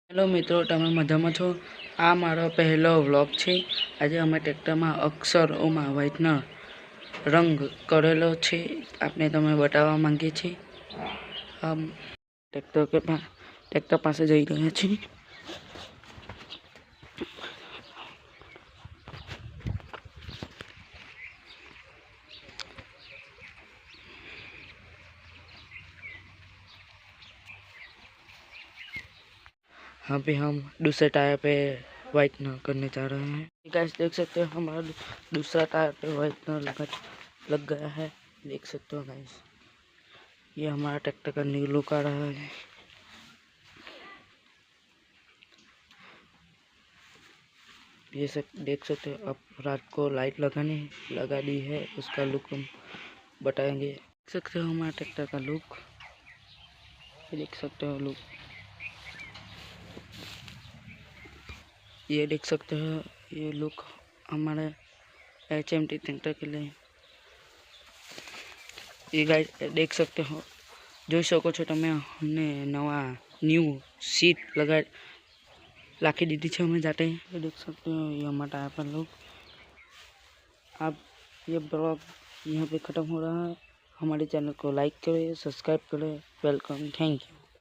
Hello मित्रों, તમે મજામાં છો? આ મારો પહેલો વ્લોગ છે। આજે અમે ટ્રેક્ટરમાં અક્ષરોમાં વ્હાઇટનર રંગ કરેલો છે, આપણે તમે બતાવવા માંગીએ છીએ। આમ ટ્રેક્ટર પાસે જઈ રહ્યા છીએ। अभी हम दूसरे टायर पे व्हाइटनर करने जा रहे हैं। गाइस देख सकते हो हमारा दूसरा टायर पे व्हाइटनर लग गया है, देख सकते हो गाइस। ये हमारा ट्रैक्टर का न्यू लुक आ रहा है। ये सब देख सकते हो। अब रात को लाइट लगा दी है, उसका लुक हम बताएंगे। देख सकते हो हमारा ट्रैक्टर का लुक, देख सकते हो लुक। ये देख सकते हो ये लुक हमारे HMT ट्रैक्टर के लिए। ये गाइस देख सकते हो, જોઈ શકો છો તમે, हमने नवा न्यू सीट लाखी दीदी है हमें जाते हैं। देख सकते हो ये हमारा टायर पर लुक। अब ये ब्लॉग यहाँ पे ख़त्म हो रहा है। हमारे चैनल को लाइक करें, सब्सक्राइब करें। Welcome, thank you.